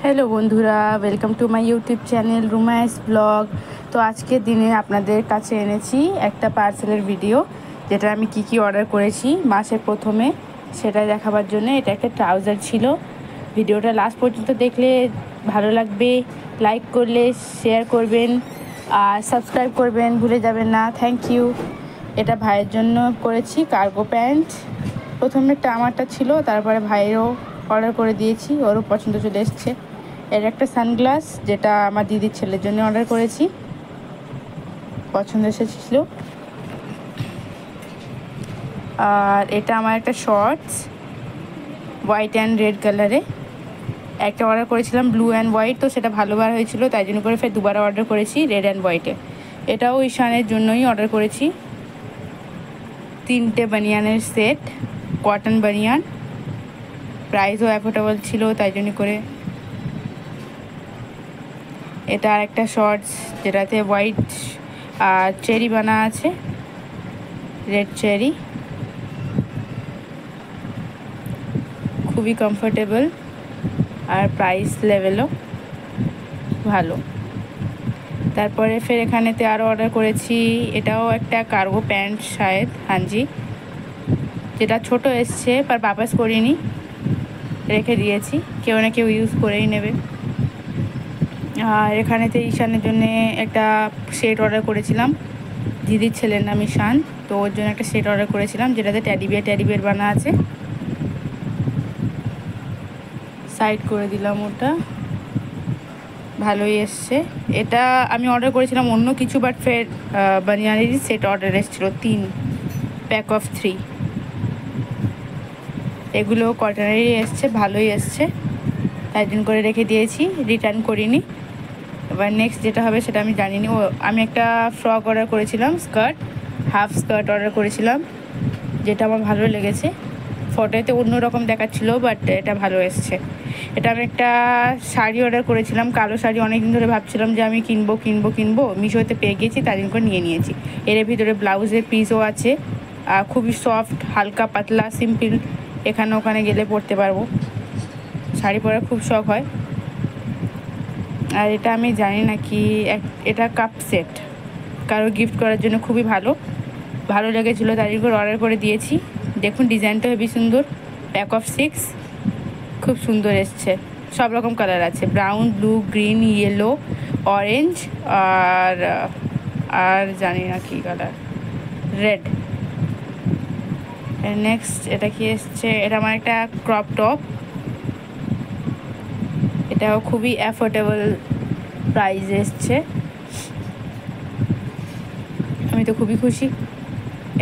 Hello বন্ধুরা, welcome to my YouTube channel Rumai's vlog. তো আজকের দিনে আপনাদের কাছে এনেছি একটা পার্সেলের ভিডিও, যেটা আমি কি অর্ডার করেছি মাসের প্রথমে সেটাই দেখাবার জন্য। এটা একটা ট্রাউজার ছিল। ভিডিওটা লাস্ট পর্যন্ত দেখলে ভালো লাগবে। লাইক করলে শেয়ার করবেন আর সাবস্ক্রাইব করবেন, ভুলে যাবেন না। Thank you. এটা ভাইয়ের জন্য করেছি, কার্গো প্যান্ট। প্রথমে আমারটা ছিল, তারপরে ভাইয়েরও অর্ডার করে দিয়েছি, ওরও পছন্দ চলে এসছে। এর একটা সানগ্লাস, যেটা আমার দিদির ছেলের জন্য অর্ডার করেছি, পছন্দ এসেছিল। আর এটা আমার একটা শর্টস, হোয়াইট অ্যান্ড রেড কালারে। একটা অর্ডার করেছিলাম ব্লু অ্যান্ড হোয়াইট, তো সেটা ভালো বার হয়েছিল, তাই জন্য করে ফের দুবার অর্ডার করেছি রেড অ্যান্ড হোয়াইটে। এটাও ঈশানের জন্যই অর্ডার করেছি। 3টে বানিয়ানের সেট, কটন বানিয়ান, প্রাইসও অ্যাফোর্ডেবল ছিল, তাই জন্য করে। এটা আর একটা শর্টস, যেটাতে হোয়াইট আর চেরি বানা আছে, রেড চেরি। খুবই কমফোর্টেবল আর প্রাইস লেভেলও ভালো। তারপরে ফের এখানেতে আরও অর্ডার করেছি। এটাও একটা কার্গো প্যান্ট শায়দ, হাঞ্জি, যেটা ছোট এসছে, पर वापस করিনি, রেখে দিয়েছি, কেউ না কেউ ইউজ করেই নেবে। আর এখানেতে ঈশানের জন্য একটা সেট অর্ডার করেছিলাম। দিদির ছেলের নাম ঈশান, তো ওর জন্য একটা সেট অর্ডার করেছিলাম, যেটাতে টেডি বিয়ার বানা আছে। সাইড করে দিলাম, ওটা ভালোই এসছে। এটা আমি অর্ডার করেছিলাম অন্য কিছু, বাট ফের বানিয়ানেরই সেট অর্ডার এসেছিলো, 3 প্যাক অফ 3। এগুলো কটনেরই এসছে, ভালোই এসছে, তাই জন্য করে রেখে দিয়েছি, রিটার্ন করিনি। এবার নেক্সট যেটা হবে সেটা আমি জানিনি। আমি একটা ফ্রক অর্ডার করেছিলাম, স্কার্ট, হাফ স্কার্ট অর্ডার করেছিলাম, যেটা আমার ভালো লেগেছে। ফটোতে অন্যরকম দেখাচ্ছিলো, বাট এটা ভালো এসছে। এটা আমি একটা শাড়ি অর্ডার করেছিলাম, কালো শাড়ি, অনেকদিন ধরে ভাবছিলাম যে আমি কিনবো, মিশোতে পেয়ে গেছি, তার জন্য করে নিয়ে নিয়েছি। এর ভিতরে ব্লাউজের পিসও আছে, খুবই সফট, হালকা পাতলা, সিম্পল, এখানে ওখানে গেলে পরতে পারবো। শাড়ি পরার খুব শখ হয়। আর এটা আমি জানি না কি, এটা কাপ সেট, কারো গিফট করার জন্য খুবই ভালো লেগেছিলো, তাই করে অর্ডার করে দিয়েছি। দেখুন ডিজাইনটা হেবি সুন্দর, প্যাক অফ 6, খুব সুন্দর এসছে। সব রকম কালার আছে, brown, blue, green, yellow, orange, আর জানি না কি কালার, রেড। নেক্সট এটা কি এসছে, এটা আমার একটা ক্রপ টপ। এটাও খুবই অ্যাফোর্ডেবল প্রাইস এসছে, আমি তো খুবই খুশি।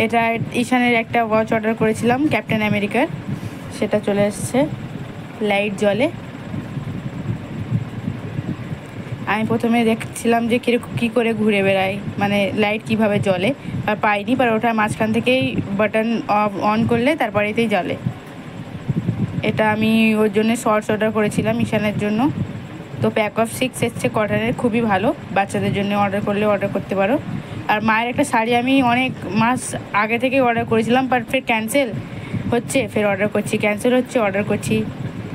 এটা ঈশানের একটা ওয়াচ অর্ডার করেছিলাম, ক্যাপ্টেন আমেরিকার, সেটা চলে এসছে, লাইট জ্বলে। আমি প্রথমে দেখছিলাম যে কী করে ঘুরে বেড়ায়, মানে লাইট কিভাবে জ্বলে, আর পাইনি, আর ওটা মাঝখান থেকেই বাটন অন করলে তারপরেতেই জ্বলে। এটা আমি ওর জন্য শর্টস অর্ডার করেছিলাম, ঈশানের জন্য। তো প্যাক অফ 6 এসছে, কটনের, খুবই ভালো, বাচ্চাদের জন্য অর্ডার করতে পারো। আর মায়ের একটা শাড়ি আমি অনেক মাস আগে থেকে অর্ডার করেছিলাম, বাট ফের ক্যান্সেল হচ্ছে, ফের অর্ডার করছি, ক্যান্সেল হচ্ছে, অর্ডার করছি,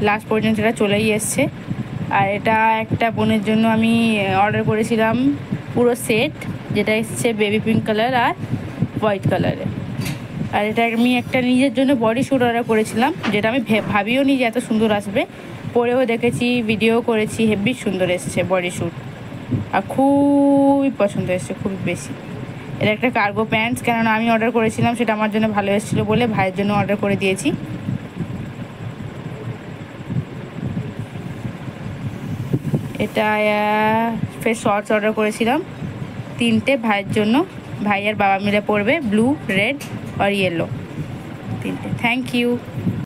লাস্ট পর্যন্ত এটা চলেই এসছে। আর এটা একটা বোনের জন্য আমি অর্ডার করেছিলাম পুরো সেট, যেটা এসছে বেবি পিঙ্ক কালার আর হোয়াইট কালারে। আর এটা আমি একটা নিজের জন্য বডি স্যুট অর্ডার করেছিলাম, যেটা আমি ভাবিও নি যে এত সুন্দর আসবে, পরেও দেখেছি, ভিডিও করেছি, হেভি সুন্দর এসছে বডি স্যুট, আর খুবই পছন্দ এসছে, খুবই বেশি। এটা একটা কার্গো প্যান্টস, কেননা আমি অর্ডার করেছিলাম, সেটা আমার জন্য ভালো এসেছিলো বলে ভাইয়ের জন্য অর্ডার করে দিয়েছি। এটা ফের শর্টস অর্ডার করেছিলাম 3টে ভাইয়ের জন্য, ভাই আর বাবা মিলে পরবে, ব্লু, রেড আর ইয়েলো, 3টে। Thank you.